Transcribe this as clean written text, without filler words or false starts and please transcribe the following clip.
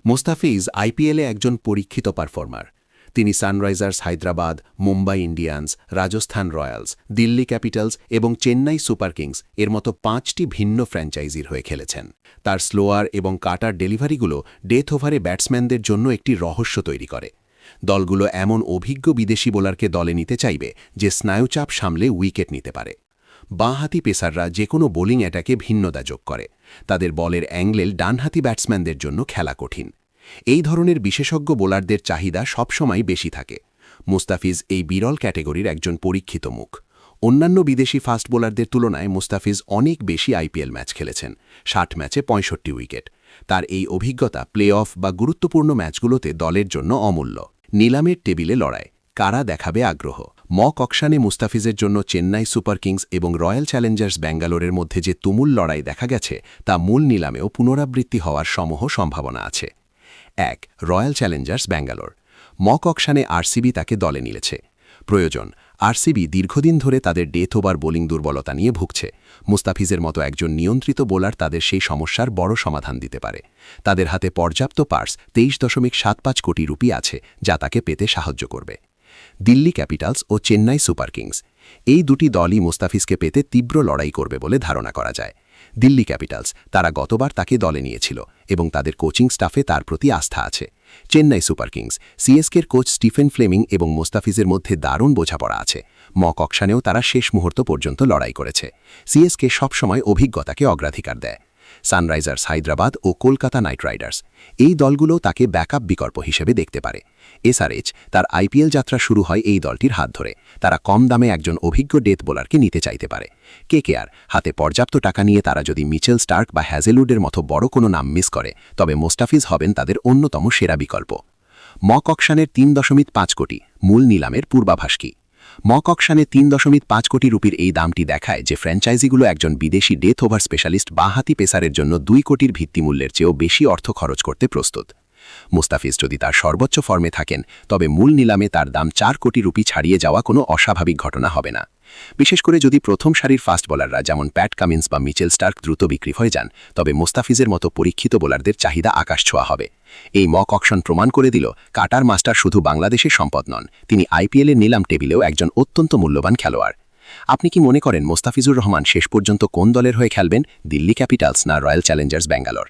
মুস্তাফিজ আইপিএলে একজন পরীক্ষিত পারফর্মার। তিনি Sunrisers Hyderabad, Mumbai Indians, Rajasthan Royals, Delhi Capitals এবং চেন্নাই সুপার কিংস এর মতো ৫টি ভিন্ন ফ্র্যাঞ্চাইজির হয়ে খেলেছেন। তার স্লোয়ার এবং কাটার ডেলিভারিগুলো ডেথ ওভারে ব্যাটসম্যানদের জন্য একটি রহস্য তৈরি করে। দলগুলো এমন অভিজ্ঞ বিদেশি বোলারকে দলে নিতে চাইবে যে স্নায়ুচাপ সামলে উইকেট নিতে পারে। বাঁহাতি পেসাররা যে কোনো বোলিং অ্যাটাকে ভিন্নতা যোগ করে। তাদের বলের অ্যাঙ্গেল ডানহাতি ব্যাটসম্যানদের জন্য খেলা কঠিন। এই ধরনের বিশেষজ্ঞ বোলারদের চাহিদা সবসময় বেশি থাকে। মুস্তাফিজ এই বিরল ক্যাটেগরির একজন পরীক্ষিত মুখ। অন্যান্য বিদেশি ফাস্ট বোলারদের তুলনায় মুস্তাফিজ অনেক বেশি আইপিএল ম্যাচ খেলেছেন, ৬০ ম্যাচে ৬৫ উইকেট। তার এই অভিজ্ঞতা প্লে অফ বা গুরুত্বপূর্ণ ম্যাচগুলোতে দলের জন্য অমূল্য। নিলামের টেবিলে লড়াই, কারা দেখাবে আগ্রহ। মক অকশনে মুস্তাফিজের জন্য চেন্নাই সুপার কিংস এবং রয়্যাল চ্যালেঞ্জার্স ব্যাঙ্গালোরের মধ্যে যে তুমুল লড়াই দেখা গেছে তা মূল নিলামেও পুনরাবৃত্তি হওয়ার সমূহ সম্ভাবনা আছে। ১. Royal Challengers Bangalore. মক অকশনে আরসিবি তাকে দলে নিয়েছে। প্রয়োজন, আরসিবি দীর্ঘদিন ধরে তাদের ডেথ ওভার বোলিং দুর্বলতা নিয়ে ভুগছে। মুস্তাফিজের মতো একজন নিয়ন্ত্রিত বোলার তাদের সেই সমস্যার বড় সমাধান দিতে পারে। তাদের হাতে পর্যাপ্ত পার্স ২৩.৭৫ কোটি রুপি আছে, যা তাকে পেতে সাহায্য করবে। দিল্লি ক্যাপিটালস ও চেন্নাই সুপার কিংস, এই দুটি দলই মুস্তাফিজকে পেতে তীব্র লড়াই করবে বলে ধারণা করা যায়। দিল্লি ক্যাপিটালস, তারা গতবার তাকে দলে নিয়েছিল এবং তাদের কোচিং স্টাফে তার প্রতি আস্থা আছে। চেন্নাই সুপার কিংস, সিএসকের কোচ স্টিফেন ফ্লেমিং এবং মুস্তাফিজের মধ্যে দারুণ বোঝাপড়া আছে। মক অকশনেও তারা শেষ মুহূর্ত পর্যন্ত লড়াই করেছে। সিএসকে সবসময় অভিজ্ঞতাকে অগ্রাধিকার দেয়। সানরাইজার্স হায়দ্রাবাদ ও কলকাতা নাইট রাইডার্স, এই দলগুলো তাকে ব্যাকআপ বিকল্প হিসেবে দেখতে পারে। এসআরএইচ, তার আইপিএল যাত্রা শুরু হয় এই দলটির হাত ধরে। তারা কম দামে একজন অভিজ্ঞ ডেথ বোলারকে নিতে চাইতে পারে। কেকেআর, হাতে পর্যাপ্ত টাকা নিয়ে তারা যদি মিচেল স্টার্ক বা হ্যাজেলউডের মতো বড় কোনো নাম মিস করে, তবে মুস্তাফিজ হবেন তাদের অন্যতম সেরা বিকল্প। মক অকশনের ৩.৫ কোটি, মূল নিলামের পূর্বাভাস কি? মক অকশনে ৩.৫ কোটি রুপির এই দামটি দেখায় যে ফ্র্যাঞ্চাইজিগুলো একজন বিদেশি ডেথ ওভার স্পেশালিস্ট বাঁহাতি পেসারের জন্য ২ কোটির ভিত্তিমূল্যের চেয়েও বেশি অর্থ খরচ করতে প্রস্তুত। মুস্তাফিজ যদি তার সর্বোচ্চ ফর্মে থাকেন, তবে মূল নিলামে তার দাম ৪ কোটি রুপি ছাড়িয়ে যাওয়া কোনো অস্বাভাবিক ঘটনা হবে না। বিশেষ করে যদি প্রথম সারির ফাস্ট বোলাররা যেমন প্যাট কামিন্স বা মিচেল স্টার্ক দ্রুত বিক্রি হয়ে যান, তবে মুস্তাফিজের মতো পরীক্ষিত বোলারদের চাহিদা আকাশছোঁয়া হবে। এই মক অকশন প্রমাণ করে দিল, কাটার মাস্টার শুধু বাংলাদেশের সম্পদ নন, তিনি আইপিএলের নিলাম টেবিলেও একজন অত্যন্ত মূল্যবান খেলোয়াড়। আপনি কি মনে করেন মুস্তাফিজুর রহমান শেষ পর্যন্ত কোন দলের হয়ে খেলবেন, দিল্লি ক্যাপিটালস না রয়্যাল চ্যালেঞ্জার্স ব্যাঙ্গালোর?